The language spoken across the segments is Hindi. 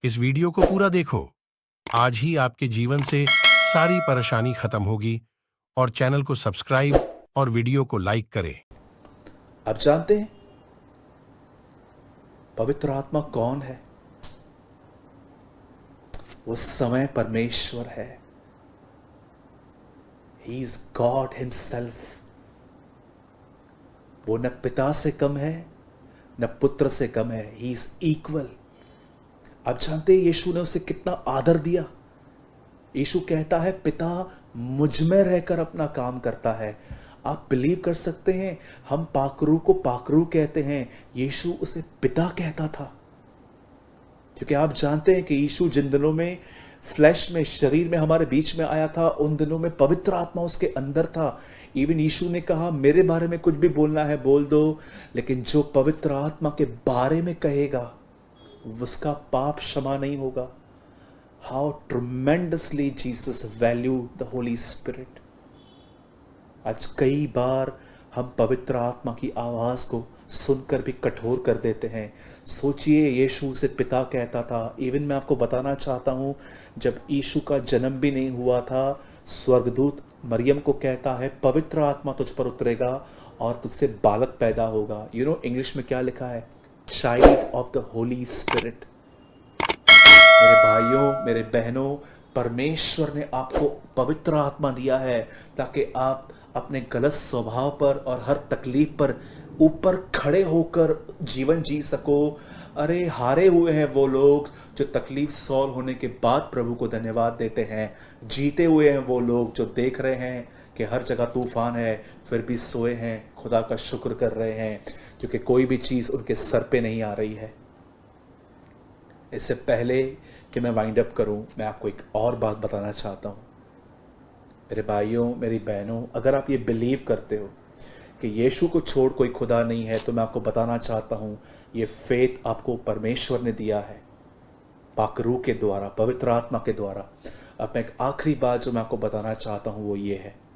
इस वीडियो को पूरा देखो। आज ही आपके जीवन से सारी परेशानी खत्म होगी। और चैनल को सब्सक्राइब और वीडियो को लाइक करें। आप जानते हैं पवित्र आत्मा कौन है? वो समय परमेश्वर है। He is God himself. वो न पिता से कम है न पुत्र से कम है। He is equal. आप जानते हैं यीशु ने उसे कितना आदर दिया। यीशु कहता है पिता मुझ में रहकर अपना काम करता है। आप बिलीव कर सकते हैं, हम पाकरू को पाकरू कहते हैं, यीशु उसे पिता कहता था। क्योंकि आप जानते हैं कि यीशु जिन दिनों में फ्लैश में शरीर में हमारे बीच में आया था, उन दिनों में पवित्र आत्मा उसके अंदर था। इवन यीशु ने कहा मेरे बारे में कुछ भी बोलना है बोल दो, लेकिन जो पवित्र आत्मा के बारे में कहेगा उसका पाप क्षमा नहीं होगा। How tremendously Jesus value the Holi spirit. आज कई बार हम पवित्र आत्मा की आवाज को सुनकर भी कठोर कर देते हैं। सोचिए, यीशु से पिता कहता था। इवन मैं आपको बताना चाहता हूं, जब यीशु का जन्म भी नहीं हुआ था, स्वर्गदूत मरियम को कहता है पवित्र आत्मा तुझ पर उतरेगा और तुझसे बालक पैदा होगा। यू नो इंग्लिश में क्या लिखा है? Child of the Holi spirit. मेरे भाइयों, मेरे बहनों, परमेश्वर ने आपको पवित्र आत्मा दिया है ताकि आप अपने गलत स्वभाव पर और हर तकलीफ पर ऊपर खड़े होकर जीवन जी सको। अरे हारे हुए हैं वो लोग जो तकलीफ सॉल्व होने के बाद प्रभु को धन्यवाद देते हैं। जीते हुए हैं वो लोग जो देख रहे हैं कि हर जगह तूफान है फिर भी सोए हैं, खुदा का शुक्र कर रहे हैं क्योंकि कोई भी चीज़ उनके सर पे नहीं आ रही है। इससे पहले कि मैं वाइंड अप करूं, मैं आपको एक और बात बताना चाहता हूं। मेरे भाइयों, मेरी बहनों, अगर आप ये बिलीव करते हो कि यीशु को छोड़ कोई खुदा नहीं है, तो मैं आपको बताना चाहता हूं ये फेथ आपको परमेश्वर ने दिया है पाकरू के द्वारा, पवित्र आत्मा के द्वारा। अब मैं एक आखिरी बात जो मैं आपको बताना चाहता हूं वो ये है,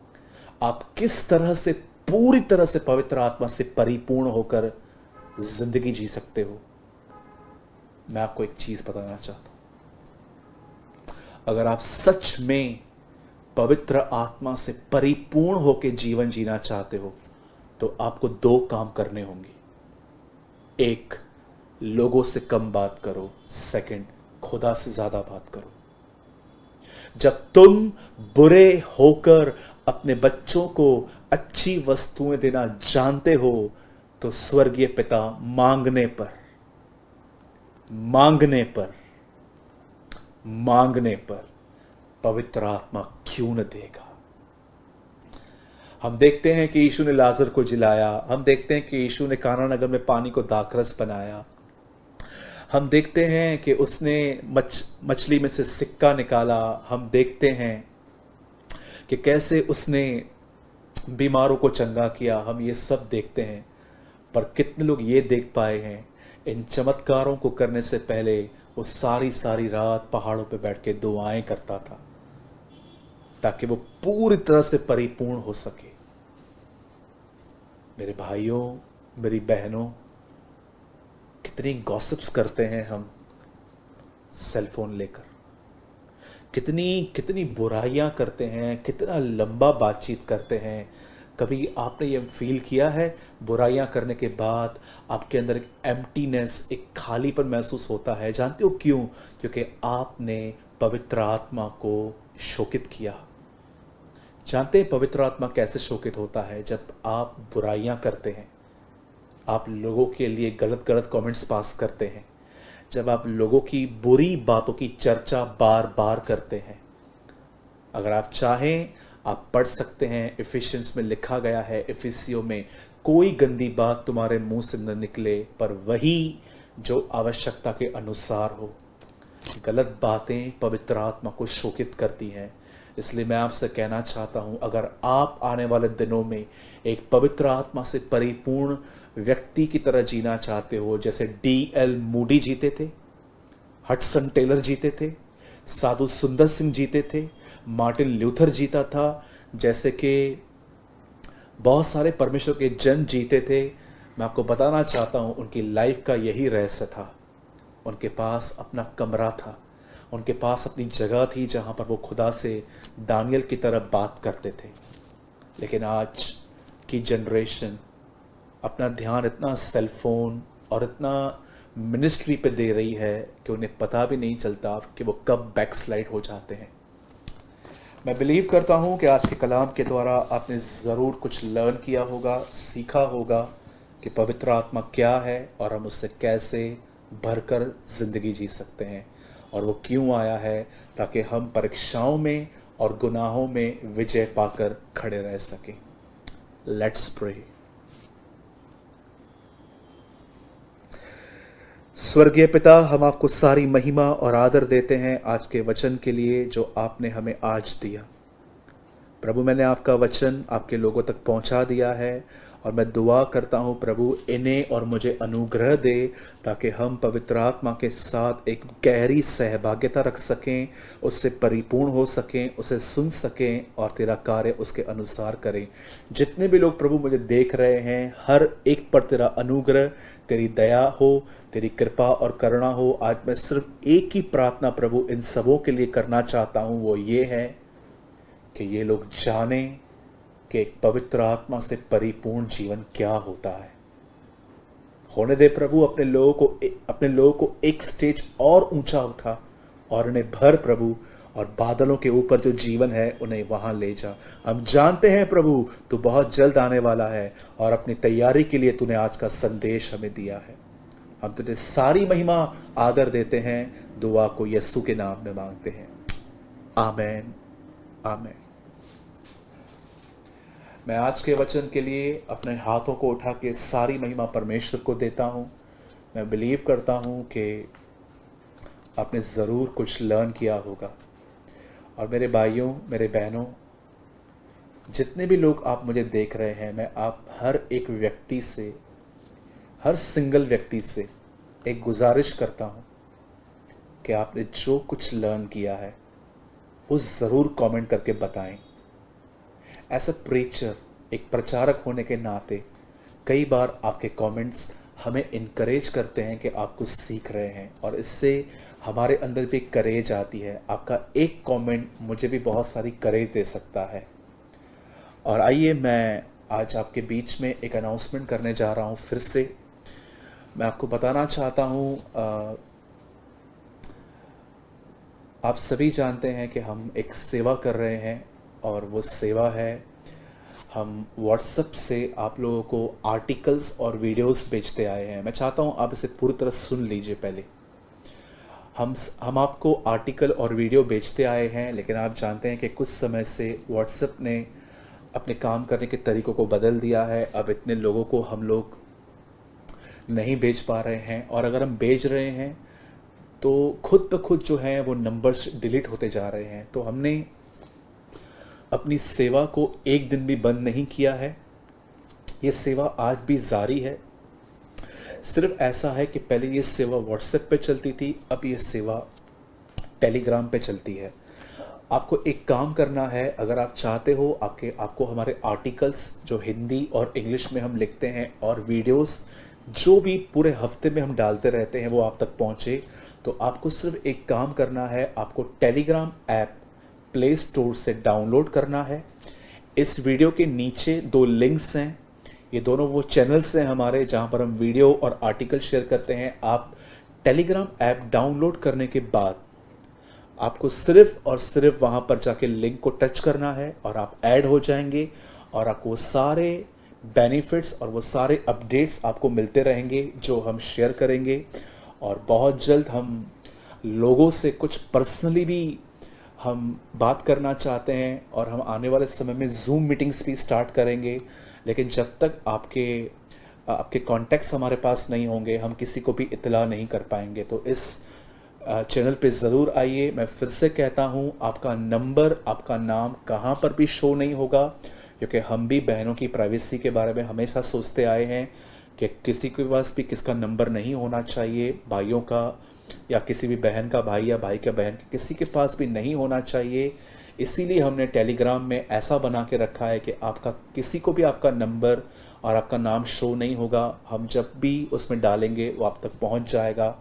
आप किस तरह से पूरी तरह से पवित्र आत्मा से परिपूर्ण होकर जिंदगी जी सकते हो। मैं आपको एक चीज बताना चाहता हूं, अगर आप सच में पवित्र आत्मा से परिपूर्ण होकर जीवन जीना चाहते हो तो आपको दो काम करने होंगे। एक, लोगों से कम बात करो। सेकंड, खुदा से ज्यादा बात करो। जब तुम बुरे होकर अपने बच्चों को अच्छी वस्तुएं देना जानते हो तो स्वर्गीय पिता मांगने पर पवित्र आत्मा क्यों न देगा। हम देखते हैं कि यीशु ने लाजर को जिलाया। हम देखते हैं कि यीशु ने काना नगर में पानी को दाखरस बनाया। हम देखते हैं कि उसने मछली में से सिक्का निकाला। हम देखते हैं कि कैसे उसने बीमारों को चंगा किया। हम ये सब देखते हैं, पर कितने लोग ये देख पाए हैं इन चमत्कारों को करने से पहले वो सारी रात पहाड़ों पे बैठ के दुआएं करता था ताकि वो पूरी तरह से परिपूर्ण हो सके। मेरे भाइयों, मेरी बहनों, कितनी गॉसिप्स करते हैं हम सेलफोन लेकर, कितनी बुराइयां करते हैं, कितना लंबा बातचीत करते हैं। कभी आपने ये फील किया है बुराइयां करने के बाद आपके अंदर एक एम्प्टीनेस, एक खालीपन महसूस होता है? जानते हो क्यों? क्योंकि आपने पवित्र आत्मा को शोकित किया। जानते हैं पवित्र आत्मा कैसे शोकित होता है? जब आप बुराइयां करते हैं, आप लोगों के लिए गलत कमेंट्स पास करते हैं, जब आप लोगों की बुरी बातों की चर्चा बार बार करते हैं। अगर आप चाहें आप पढ़ सकते हैं, इफिशियंस में लिखा गया है, इफिसियों में, कोई गंदी बात तुम्हारे मुंह से न निकले पर वही जो आवश्यकता के अनुसार हो। गलत बातें पवित्र आत्मा को शोकित करती हैं। इसलिए मैं आपसे कहना चाहता हूं, अगर आप आने वाले दिनों में एक पवित्र आत्मा से परिपूर्ण व्यक्ति की तरह जीना चाहते हो, जैसे D.L. मूडी जीते थे, हडसन टेलर जीते थे, साधु सुंदर सिंह जीते थे, मार्टिन ल्यूथर जीता था, जैसे कि बहुत सारे परमेश्वर के जन जीते थे, मैं आपको बताना चाहता हूं उनकी लाइफ का यही रहस्य था। उनके पास अपना कमरा था, उनके पास अपनी जगह थी जहाँ पर वो खुदा से दानियल की तरह बात करते थे। लेकिन आज की जनरेशन अपना ध्यान इतना सेलफोन और इतना मिनिस्ट्री पे दे रही है कि उन्हें पता भी नहीं चलता कि वो कब बैकस्लाइड हो जाते हैं। मैं बिलीव करता हूँ कि आज के कलाम के द्वारा आपने ज़रूर कुछ लर्न किया होगा, सीखा होगा कि पवित्र आत्मा क्या है और हम उससे कैसे भरकर ज़िंदगी जी सकते हैं, और वो क्यों आया है ताकि हम परीक्षाओं में और गुनाहों में विजय पाकर खड़े रह सकें। Let's pray. स्वर्गीय पिता, हम आपको सारी महिमा और आदर देते हैं आज के वचन के लिए जो आपने हमें आज दिया। प्रभु, मैंने आपका वचन आपके लोगों तक पहुंचा दिया है और मैं दुआ करता हूं प्रभु, इन्हें और मुझे अनुग्रह दे ताकि हम पवित्र आत्मा के साथ एक गहरी सहभागिता रख सकें, उससे परिपूर्ण हो सकें, उसे सुन सकें और तेरा कार्य उसके अनुसार करें। जितने भी लोग प्रभु मुझे देख रहे हैं, हर एक पर तेरा अनुग्रह, तेरी दया हो, तेरी कृपा और करुणा हो। आज मैं सिर्फ एक ही प्रार्थना प्रभु इन सबों के लिए करना चाहता हूँ, वो ये है कि ये लोग जानें कि एक पवित्र आत्मा से परिपूर्ण जीवन क्या होता है। होने दे प्रभु, अपने लोगों को एक स्टेज और ऊंचा उठा और उन्हें भर प्रभु, और बादलों के ऊपर जो जीवन है उन्हें वहां ले जा। हम जानते हैं प्रभु तू बहुत जल्द आने वाला है और अपनी तैयारी के लिए तूने आज का संदेश हमें दिया है। हम तुझे सारी महिमा आदर देते हैं। दुआ को यीशु के नाम में मांगते हैं, आमीन आमीन। मैं आज के वचन के लिए अपने हाथों को उठा के सारी महिमा परमेश्वर को देता हूँ। मैं बिलीव करता हूँ कि आपने ज़रूर कुछ लर्न किया होगा। और मेरे भाइयों, मेरे बहनों, जितने भी लोग आप मुझे देख रहे हैं, मैं आप हर एक व्यक्ति से, हर सिंगल व्यक्ति से एक गुजारिश करता हूँ कि आपने जो कुछ लर्न किया है वो ज़रूर कमेंट करके बताएं। एज अ प्रीचर, एक प्रचारक होने के नाते कई बार आपके कमेंट्स हमें इनकरेज करते हैं कि आप कुछ सीख रहे हैं और इससे हमारे अंदर भी करेज आती है। आपका एक कमेंट मुझे भी बहुत सारी करेज दे सकता है। और आइए, मैं आज आपके बीच में एक अनाउंसमेंट करने जा रहा हूँ। फिर से मैं आपको बताना चाहता हूँ, आप सभी जानते हैं कि हम एक सेवा कर रहे हैं और वो सेवा है, हम व्हाट्सएप से आप लोगों को आर्टिकल्स और वीडियोस भेजते आए हैं। मैं चाहता हूं आप इसे पूरी तरह सुन लीजिए। पहले हम आपको आर्टिकल और वीडियो भेजते आए हैं, लेकिन आप जानते हैं कि कुछ समय से व्हाट्सएप ने अपने काम करने के तरीक़ों को बदल दिया है। अब इतने लोगों को हम लोग नहीं भेज पा रहे हैं, और अगर हम भेज रहे हैं तो खुद ब खुद जो है वो नंबर्स डिलीट होते जा रहे हैं। तो हमने अपनी सेवा को एक दिन भी बंद नहीं किया है। ये सेवा आज भी जारी है। सिर्फ ऐसा है कि पहले ये सेवा व्हाट्सएप पे चलती थी, अब ये सेवा टेलीग्राम पे चलती है। आपको एक काम करना है, अगर आप चाहते हो आपको हमारे आर्टिकल्स जो हिंदी और इंग्लिश में हम लिखते हैं और वीडियोस जो भी पूरे हफ्ते में हम डालते रहते हैं वो आप तक पहुँचे, तो आपको सिर्फ एक काम करना है, आपको टेलीग्राम ऐप प्ले स्टोर से डाउनलोड करना है। इस वीडियो के नीचे 2 लिंक्स हैं, ये दोनों वो चैनल्स हैं हमारे जहाँ पर हम वीडियो और आर्टिकल शेयर करते हैं। आप टेलीग्राम ऐप डाउनलोड करने के बाद आपको सिर्फ और सिर्फ वहाँ पर जाके लिंक को टच करना है और आप ऐड हो जाएंगे, और आपको वो सारे बेनिफिट्स और वो सारे अपडेट्स आपको मिलते रहेंगे जो हम शेयर करेंगे। और बहुत जल्द हम लोगों से कुछ पर्सनली भी हम बात करना चाहते हैं, और हम आने वाले समय में ज़ूम मीटिंग्स भी स्टार्ट करेंगे। लेकिन जब तक आपके कॉन्टैक्ट्स हमारे पास नहीं होंगे, हम किसी को भी इत्तला नहीं कर पाएंगे। तो इस चैनल पे ज़रूर आइए। मैं फिर से कहता हूँ, आपका नंबर, आपका नाम कहाँ पर भी शो नहीं होगा, क्योंकि हम भी बहनों की प्राइवेसी के बारे में हमेशा सोचते आए हैं कि किसी के पास भी किसका नंबर नहीं होना चाहिए, भाइयों का या किसी भी बहन का भाई या भाई का बहन, किसी के पास भी नहीं होना चाहिए। इसीलिए हमने टेलीग्राम में ऐसा बना के रखा है कि आपका किसी को भी आपका नंबर और आपका नाम शो नहीं होगा। हम जब भी उसमें डालेंगे वो आप तक पहुंच जाएगा।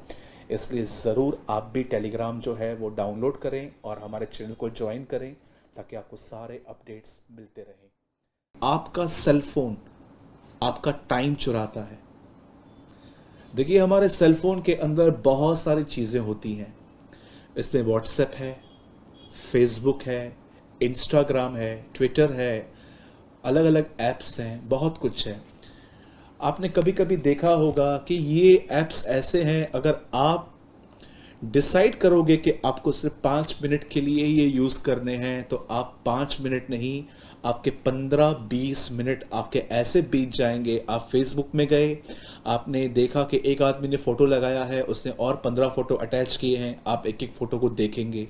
इसलिए ज़रूर आप भी टेलीग्राम जो है वो डाउनलोड करें और हमारे चैनल को ज्वाइन करें ताकि आपको सारे अपडेट्स मिलते रहें। आपका सेल फोन आपका टाइम चुराता है। देखिए, हमारे सेल फोन के अंदर बहुत सारी चीज़ें होती हैं। इसमें व्हाट्सएप है, फेसबुक है, इंस्टाग्राम है, ट्विटर है, अलग अलग ऐप्स हैं, बहुत कुछ है। आपने कभी कभी देखा होगा कि ये ऐप्स ऐसे हैं, अगर आप डिसाइड करोगे कि आपको सिर्फ 5 मिनट के लिए ये यूज़ करने हैं तो आप 5 मिनट नहीं, आपके 15-20 मिनट आपके ऐसे बीत जाएंगे। आप फेसबुक में गए, आपने देखा कि एक आदमी ने फ़ोटो लगाया है, उसने और 15 फ़ोटो अटैच किए हैं, आप एक एक फ़ोटो को देखेंगे।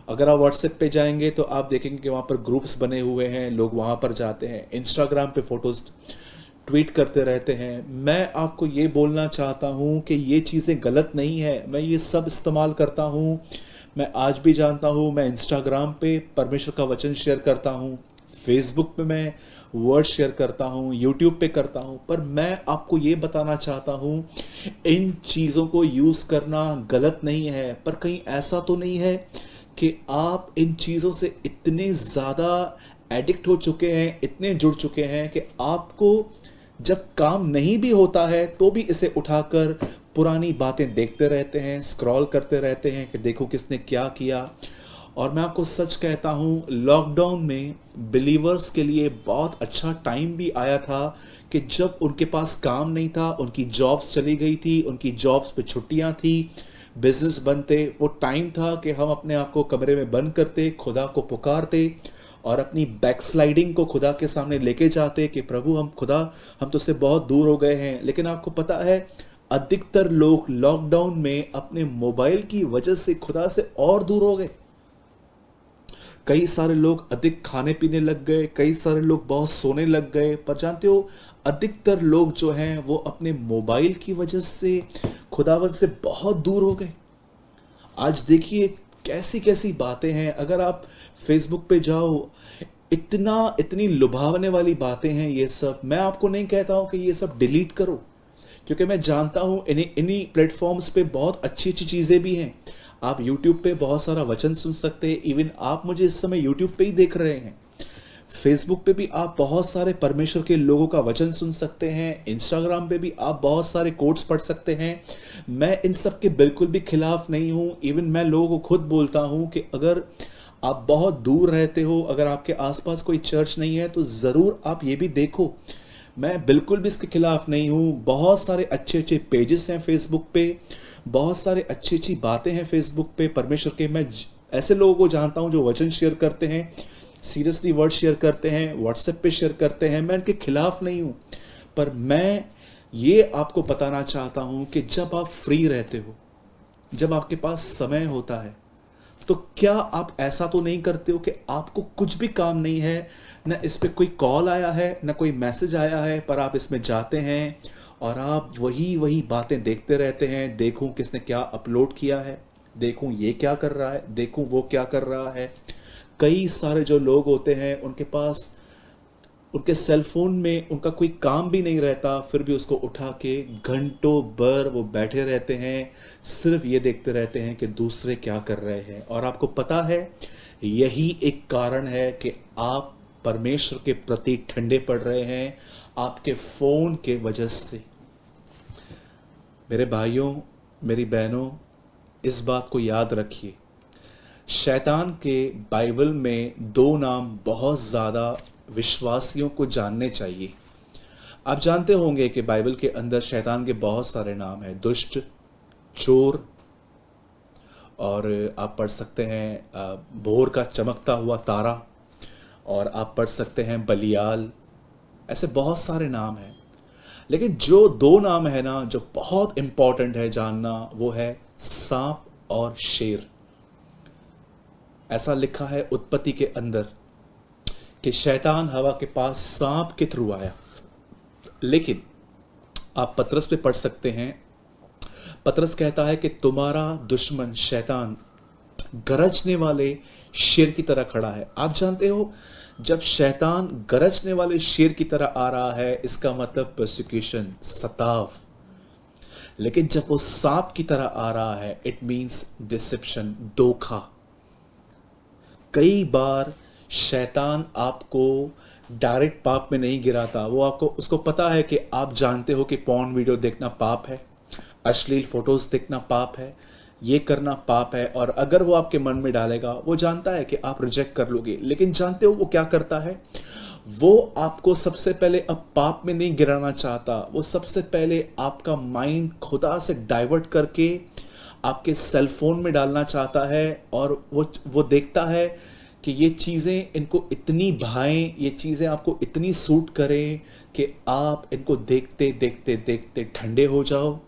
अगर आप व्हाट्सएप पे जाएंगे तो आप देखेंगे कि वहाँ पर ग्रुप्स बने हुए हैं, लोग वहाँ पर जाते हैं, इंस्टाग्राम पे फ़ोटोज़ ट्वीट करते रहते हैं। मैं आपको ये बोलना चाहता हूँ कि ये चीज़ें गलत नहीं है, मैं ये सब इस्तेमाल करता हूँ। मैं आज भी जानता हूँ, मैं इंस्टाग्राम पे परमेश्वर का वचन शेयर करता हूँ, फेसबुक पे मैं वर्ड शेयर करता हूँ, यूट्यूब पे करता हूँ, पर मैं आपको ये बताना चाहता हूँ इन चीज़ों को यूज़ करना गलत नहीं है। पर कहीं ऐसा तो नहीं है कि आप इन चीज़ों से इतने ज़्यादा एडिक्ट हो चुके हैं, इतने जुड़ चुके हैं कि आपको जब काम नहीं भी होता है तो भी इसे उठाकर पुरानी बातें देखते रहते हैं, स्क्रॉल करते रहते हैं कि देखो किसने क्या किया। और मैं आपको सच कहता हूँ, लॉकडाउन में बिलीवर्स के लिए बहुत अच्छा टाइम भी आया था कि जब उनके पास काम नहीं था, उनकी जॉब्स चली गई थी, उनकी जॉब्स पे छुट्टियां थी, बिजनेस बंद थे। वो टाइम था कि हम अपने आप को कमरे में बंद करते, खुदा को पुकारते और अपनी बैकस्लाइडिंग को खुदा के सामने लेके जाते कि प्रभु हम तुझसे बहुत दूर हो गए हैं। लेकिन आपको पता है, अधिकतर लोग लॉकडाउन में अपने मोबाइल की वजह से खुदा से और दूर हो गए। कई सारे लोग अधिक खाने पीने लग गए, कई सारे लोग बहुत सोने लग गए। पर जानते हो, अधिकतर लोग जो हैं वो अपने मोबाइल की वजह से खुदावंद से बहुत दूर हो गए। आज देखिए कैसी कैसी बातें हैं। अगर आप फेसबुक पे जाओ, इतनी लुभावने वाली बातें हैं ये सब। मैं आपको नहीं कहता हूं कि ये सब डिलीट करो, क्योंकि मैं जानता हूं इन्हीं प्लेटफॉर्म्स पे बहुत अच्छी अच्छी चीज़ें भी हैं। आप यूट्यूब पे बहुत सारा वचन सुन सकते हैं। इवन आप मुझे इस समय यूट्यूब पे ही देख रहे हैं। फेसबुक पे भी आप बहुत सारे परमेश्वर के लोगों का वचन सुन सकते हैं। इंस्टाग्राम पे भी आप बहुत सारे कोट्स पढ़ सकते हैं। मैं इन सब के बिल्कुल भी खिलाफ नहीं हूं। इवन मैं लोगों को खुद बोलता हूं कि अगर आप बहुत दूर रहते हो, अगर आपके आसपास कोई चर्च नहीं है, तो ज़रूर आप ये भी देखो। मैं बिल्कुल भी इसके खिलाफ नहीं हूँ। बहुत सारे अच्छे अच्छे पेजेस हैं फेसबुक पे, बहुत सारे अच्छी अच्छी बातें हैं फेसबुक पे परमेश्वर के। मैं ऐसे लोगों को जानता हूँ जो वचन शेयर करते हैं, सीरियसली वर्ड शेयर करते हैं, व्हाट्सएप पे शेयर करते हैं। मैं इनके खिलाफ नहीं हूँ, पर मैं ये आपको बताना चाहता हूँ कि जब आप फ्री रहते हो, जब आपके पास समय होता है, तो क्या आप ऐसा तो नहीं करते हो कि आपको कुछ भी काम नहीं है, न इस पे कोई कॉल आया है, न कोई मैसेज आया है, पर आप इसमें जाते हैं और आप वही बातें देखते रहते हैं। देखूं किसने क्या अपलोड किया है, देखूं ये क्या कर रहा है, देखूं वो क्या कर रहा है। कई सारे जो लोग होते हैं उनके पास उनके सेल फोन में उनका कोई काम भी नहीं रहता, फिर भी उसको उठा के घंटों भर वो बैठे रहते हैं, सिर्फ ये देखते रहते हैं कि दूसरे क्या कर रहे हैं। और आपको पता है, यही एक कारण है कि आप परमेश्वर के प्रति ठंडे पड़ रहे हैं, आपके फोन के वजह से। मेरे भाइयों, मेरी बहनों, इस बात को याद रखिए, शैतान के बाइबल में 2 नाम बहुत ज़्यादा विश्वासियों को जानने चाहिए। आप जानते होंगे कि बाइबल के अंदर शैतान के बहुत सारे नाम हैं, दुष्ट, चोर, और आप पढ़ सकते हैं भोर का चमकता हुआ तारा, और आप पढ़ सकते हैं बलियाल। ऐसे बहुत सारे नाम हैं, लेकिन जो 2 नाम है ना, जो बहुत इंपॉर्टेंट है जानना, वो है सांप और शेर। ऐसा लिखा है उत्पत्ति के अंदर कि शैतान हवा के पास सांप के थ्रू आया। लेकिन आप पतरस पे पढ़ सकते हैं, पतरस कहता है कि तुम्हारा दुश्मन शैतान गरजने वाले शेर की तरह खड़ा है। आप जानते हो, जब शैतान गरजने वाले शेर की तरह आ रहा है, इसका मतलब प्रोसिक्यूशन, सताव। लेकिन जब वो सांप की तरह आ रहा है, इट मीन्स डिसेप्शन, धोखा। कई बार शैतान आपको डायरेक्ट पाप में नहीं गिराता, वो आपको, उसको पता है कि आप जानते हो कि पॉर्न वीडियो देखना पाप है, अश्लील फोटोज देखना पाप है, ये करना पाप है, और अगर वो आपके मन में डालेगा, वो जानता है कि आप रिजेक्ट कर लोगे, लेकिन जानते हो वो क्या करता है? वो आपको सबसे पहले अब पाप में नहीं गिराना चाहता, वो सबसे पहले आपका माइंड खुदा से डाइवर्ट करके आपके सेल फोन में डालना चाहता है, और वो देखता है कि ये चीज़ें इनको इतनी भाएं, ये चीज़ें आपको इतनी सूट करें कि आप इनको देखते देखते देखते ठंडे हो जाओ,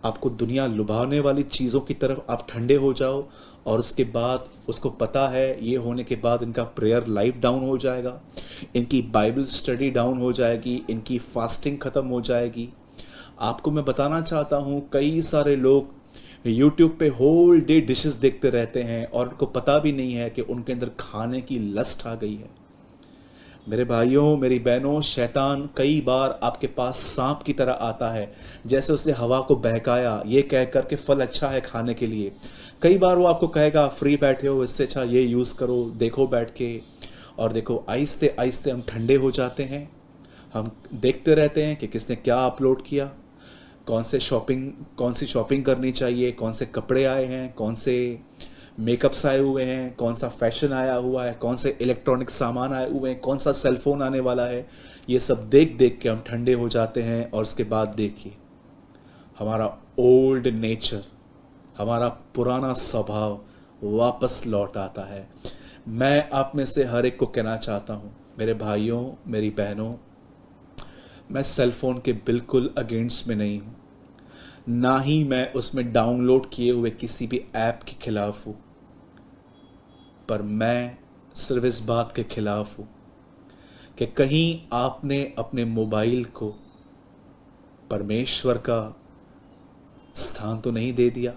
आपको दुनिया लुभाने वाली चीज़ों की तरफ आप ठंडे हो जाओ, और उसके बाद उसको पता है ये होने के बाद इनका प्रेयर लाइफ डाउन हो जाएगा, इनकी बाइबल स्टडी डाउन हो जाएगी, इनकी फास्टिंग ख़त्म हो जाएगी। आपको मैं बताना चाहता हूँ, कई सारे लोग यूट्यूब पे होल डे डिशेस देखते रहते हैं और उनको पता भी नहीं है कि उनके अंदर खाने की लस्ट आ गई है। मेरे भाइयों, मेरी बहनों, शैतान कई बार आपके पास सांप की तरह आता है। जैसे उसने हवा को बहकाया ये कह कर के फल अच्छा है खाने के लिए, कई बार वो आपको कहेगा फ्री बैठे हो, इससे अच्छा ये यूज़ करो, देखो बैठ के, और देखो आहिस्ते आहिस्ते हम ठंडे हो जाते हैं। हम देखते रहते हैं कि किसने क्या अपलोड किया, कौन सी शॉपिंग करनी चाहिए, कौन से कपड़े आए हैं, कौन से मेकअप्स आए हुए हैं, कौन सा फैशन आया हुआ है, कौन से इलेक्ट्रॉनिक सामान आए हुए हैं, कौन सा सेलफोन आने वाला है। ये सब देख देख के हम ठंडे हो जाते हैं, और उसके बाद देखिए हमारा ओल्ड नेचर, हमारा पुराना स्वभाव वापस लौट आता है। मैं आप में से हर एक को कहना चाहता हूँ, मेरे भाइयों, मेरी बहनों, मैं सेलफोन के बिल्कुल अगेंस्ट में नहीं हूँ, ना ही मैं उसमें डाउनलोड किए हुए किसी भी ऐप के खिलाफ हूँ, पर मैं सिर्फ इस बात के खिलाफ हूँ कि कहीं आपने अपने मोबाइल को परमेश्वर का स्थान तो नहीं दे दिया।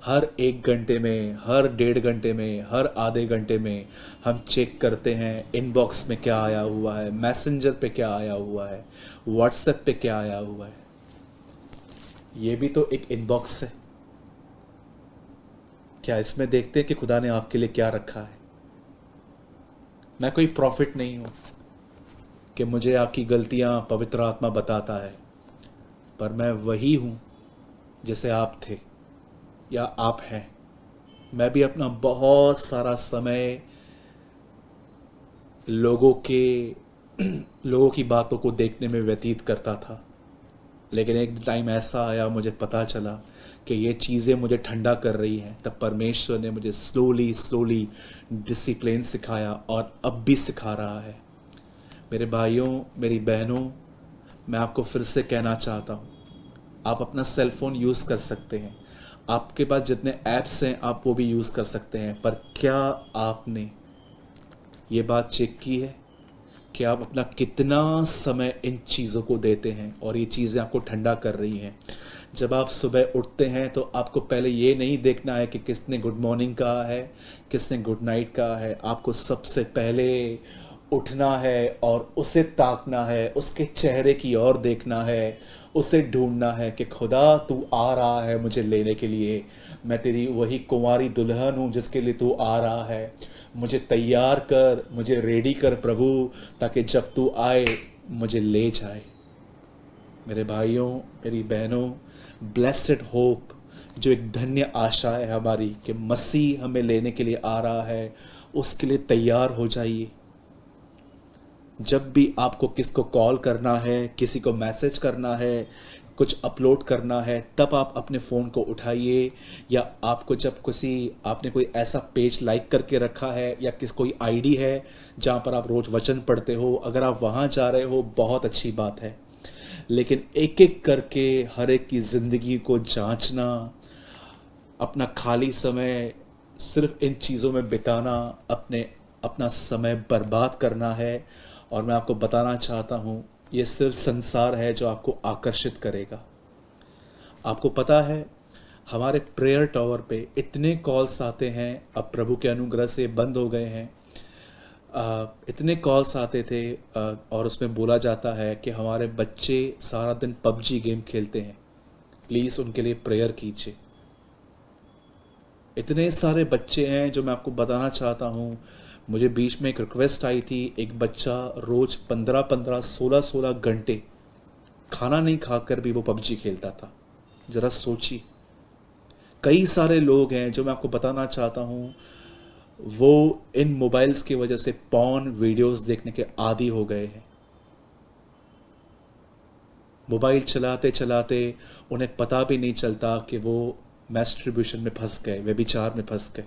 हर 1 घंटे में, हर 1.5 घंटे में, हर आधे घंटे में हम चेक करते हैं इनबॉक्स में क्या आया हुआ है, मैसेंजर पे क्या आया हुआ है, व्हाट्सएप पे क्या आया हुआ है। ये भी तो एक इनबॉक्स है। क्या इसमें देखते हैं कि खुदा ने आपके लिए क्या रखा है? मैं कोई प्रॉफिट नहीं हूं कि मुझे आपकी गलतियां पवित्र आत्मा बताता है, पर मैं वही हूं जैसे आप थे या आप हैं। मैं भी अपना बहुत सारा समय लोगों की बातों को देखने में व्यतीत करता था, लेकिन एक टाइम ऐसा आया, मुझे पता चला कि ये चीज़ें मुझे ठंडा कर रही हैं। तब परमेश्वर ने मुझे स्लोली डिसिप्लिन सिखाया, और अब भी सिखा रहा है। मेरे भाइयों, मेरी बहनों, मैं आपको फिर से कहना चाहता हूँ, आप अपना सेल फोन यूज़ कर सकते हैं, आपके पास जितने ऐप्स हैं आप वो भी यूज़ कर सकते हैं, पर क्या आपने ये बात चेक की है कि आप अपना कितना समय इन चीज़ों को देते हैं, और ये चीज़ें आपको ठंडा कर रही हैं? जब आप सुबह उठते हैं तो आपको पहले ये नहीं देखना है कि किसने गुड मॉर्निंग कहा है, किसने गुड नाइट कहा है। आपको सबसे पहले उठना है और उसे ताकना है, उसके चेहरे की ओर देखना है, उसे ढूंढना है कि खुदा तू आ रहा है मुझे लेने के लिए, मैं तेरी वही कुंवारी दुल्हन हूँ जिसके लिए तू आ रहा है। मुझे तैयार कर, मुझे रेडी कर प्रभु, ताकि जब तू आए मुझे ले जाए। मेरे भाइयों, मेरी बहनों, ब्लेस्ड होप, जो एक धन्य आशा है हमारी कि मसीह हमें लेने के लिए आ रहा है, उसके लिए तैयार हो जाइए। जब भी आपको किसको कॉल करना है, किसी को मैसेज करना है, कुछ अपलोड करना है, तब आप अपने फ़ोन को उठाइए, या आपको जब आपने कोई ऐसा पेज लाइक करके रखा है, या कोई आईडी है जहाँ पर आप रोज़ वचन पढ़ते हो, अगर आप वहाँ जा रहे हो बहुत अच्छी बात है, लेकिन एक एक करके हर एक की ज़िंदगी को जांचना, अपना खाली समय सिर्फ इन चीज़ों में बिताना, अपना समय बर्बाद करना है। और मैं आपको बताना चाहता हूँ, ये सिर्फ संसार है जो आपको आकर्षित करेगा। आपको पता है, हमारे प्रेयर टावर पे इतने कॉल्स आते हैं, अब प्रभु के अनुग्रह से बंद हो गए हैं। इतने कॉल्स आते थे, और उसमें बोला जाता है कि हमारे बच्चे सारा दिन पबजी गेम खेलते हैं। प्लीज़ उनके लिए प्रेयर कीजिए। इतने सारे बच्चे हैं जो मैं आपको बताना चाहता हूँ। मुझे बीच में एक रिक्वेस्ट आई थी, एक बच्चा रोज़ 15-15, 16-16 घंटे खाना नहीं खाकर भी वो पबजी खेलता था। ज़रा सोचिए। कई सारे लोग हैं जो मैं आपको बताना चाहता हूँ, वो इन मोबाइल्स की वजह से पॉर्न वीडियोस देखने के आदी हो गए हैं। मोबाइल चलाते चलाते उन्हें पता भी नहीं चलता कि वो मैस्ट्रिब्यूशन में फंस गए, व्यभिचार में फंस गए।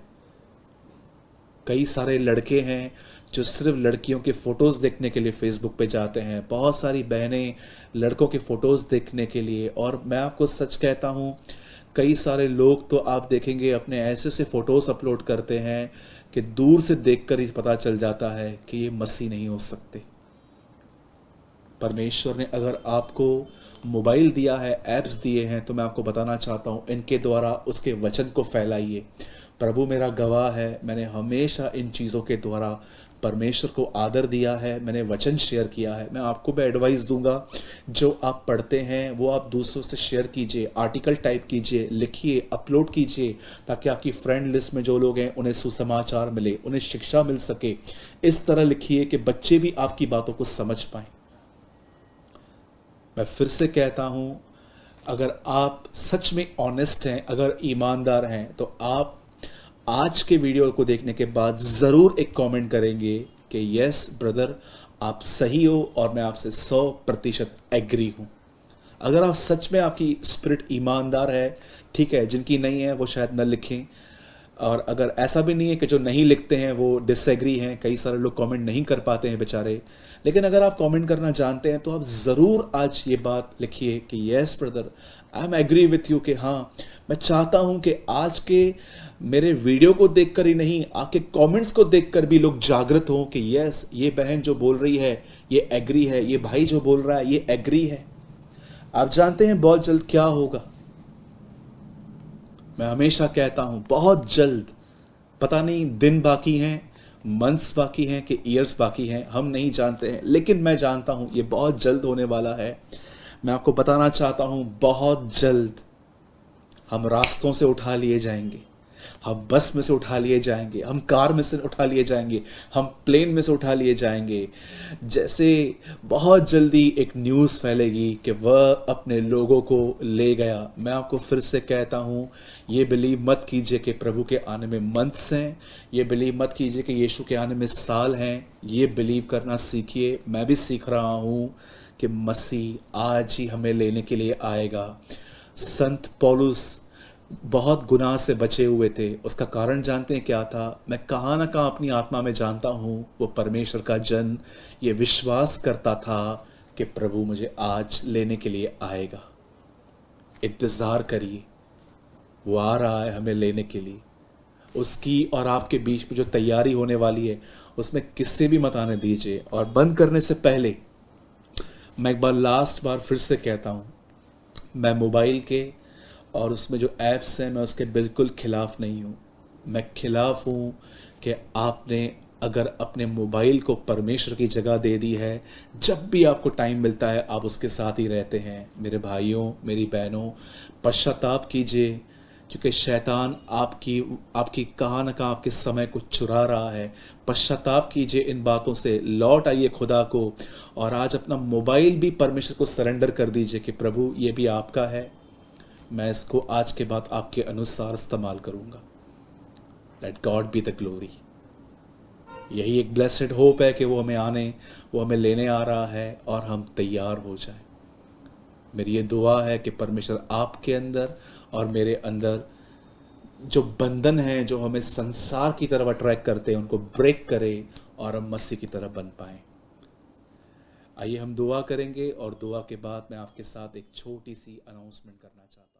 कई सारे लड़के हैं जो सिर्फ लड़कियों के फोटोज़ देखने के लिए फेसबुक पे जाते हैं, बहुत सारी बहनें लड़कों के फोटोज़ देखने के लिए। और मैं आपको सच कहता हूँ, कई सारे लोग तो आप देखेंगे अपने ऐसे से फोटोज़ अपलोड करते हैं कि दूर से देखकर ही पता चल जाता है कि ये मसीह नहीं हो सकते। परमेश्वर ने अगर आपको मोबाइल दिया है, ऐप्स दिए हैं, तो मैं आपको बताना चाहता हूँ, इनके द्वारा उसके वचन को फैलाइए। प्रभु मेरा गवाह है, मैंने हमेशा इन चीज़ों के द्वारा परमेश्वर को आदर दिया है, मैंने वचन शेयर किया है। मैं आपको भी एडवाइस दूंगा, जो आप पढ़ते हैं वो आप दूसरों से शेयर कीजिए, आर्टिकल टाइप कीजिए, लिखिए, अपलोड कीजिए, ताकि आपकी फ्रेंड लिस्ट में जो लोग हैं उन्हें सुसमाचार मिले, उन्हें शिक्षा मिल सके। इस तरह लिखिए कि बच्चे भी आपकी बातों को समझ पाएं। मैं फिर से कहता हूं, अगर आप सच में ऑनेस्ट हैं, अगर ईमानदार हैं, तो आप आज के वीडियो को देखने के बाद ज़रूर एक कमेंट करेंगे कि यस ब्रदर, आप सही हो और मैं आपसे 100% एग्री हूं। अगर आप सच में, आपकी स्पिरिट ईमानदार है, ठीक है, जिनकी नहीं है वो शायद न लिखें। और अगर ऐसा भी नहीं है कि जो नहीं लिखते हैं वो डिसएग्री हैं, कई सारे लोग कमेंट नहीं कर पाते हैं बेचारे, लेकिन अगर आप कमेंट करना जानते हैं तो आप ज़रूर आज ये बात लिखिए कि yes brother, I am agree with you, कि हाँ, मैं चाहता हूं कि आज के मेरे वीडियो को देखकर ही नहीं, आपके कमेंट्स को देखकर भी लोग जागृत हों कि यस, ये बहन जो बोल रही है ये एग्री है, ये भाई जो बोल रहा है ये एग्री है। आप जानते हैं बहुत जल्द क्या होगा? मैं हमेशा कहता हूं बहुत जल्द, पता नहीं दिन बाकी हैं, मंथ्स बाकी हैं कि ईयर्स बाकी हैं, हम नहीं जानते हैं, लेकिन मैं जानता हूं ये बहुत जल्द होने वाला है। मैं आपको बताना चाहता हूं, बहुत जल्द हम रास्तों से उठा लिए जाएंगे, हम बस में से उठा लिए जाएंगे, हम कार में से उठा लिए जाएंगे, हम प्लेन में से उठा लिए जाएंगे। जैसे बहुत जल्दी एक न्यूज़ फैलेगी कि वह अपने लोगों को ले गया। मैं आपको फिर से कहता हूँ, ये बिलीव मत कीजिए कि प्रभु के आने में मंथ्स हैं, ये बिलीव मत कीजिए कि यीशु के आने में साल हैं। ये बिलीव करना सीखिए। मैं भी सीख रहा हूँ कि मसीह आज ही हमें लेने के लिए आएगा। संत पौलुस बहुत गुनाह से बचे हुए थे, उसका कारण जानते हैं क्या था? मैं कहाँ ना कहाँ अपनी आत्मा में जानता हूँ, वो परमेश्वर का जन ये विश्वास करता था कि प्रभु मुझे आज लेने के लिए आएगा। इंतज़ार करिए, वो आ रहा है हमें लेने के लिए। उसकी और आपके बीच में जो तैयारी होने वाली है, उसमें किससे भी मत आने दीजिए। और बंद करने से पहले मैं एक बार लास्ट बार फिर से कहता हूँ, मैं मोबाइल के और उसमें जो ऐप्स हैं, मैं उसके बिल्कुल खिलाफ नहीं हूँ। मैं खिलाफ हूँ कि आपने अगर अपने मोबाइल को परमेश्वर की जगह दे दी है, जब भी आपको टाइम मिलता है आप उसके साथ ही रहते हैं। मेरे भाइयों, मेरी बहनों, पश्चाताप कीजिए, क्योंकि शैतान आपकी कहाँ ना कहाँ आपके समय को चुरा रहा है। पश्चाताप कीजिए इन बातों से, लौट आइए खुदा को, और आज अपना मोबाइल भी परमेश्वर को सरेंडर कर दीजिए कि प्रभु ये भी आपका है, मैं इसको आज के बाद आपके अनुसार इस्तेमाल करूंगा। Let God be the glory. यही एक ब्लेसेड होप है कि वो हमें लेने आ रहा है और हम तैयार हो जाएं। मेरी ये दुआ है कि परमेश्वर आपके अंदर और मेरे अंदर जो बंधन हैं, जो हमें संसार की तरफ अट्रैक्ट करते हैं, उनको ब्रेक करे और हम मसीह की तरफ बन पाएं। आइए हम दुआ करेंगे, और दुआ के बाद मैं आपके साथ एक छोटी सी अनाउंसमेंट करना चाहता हूं।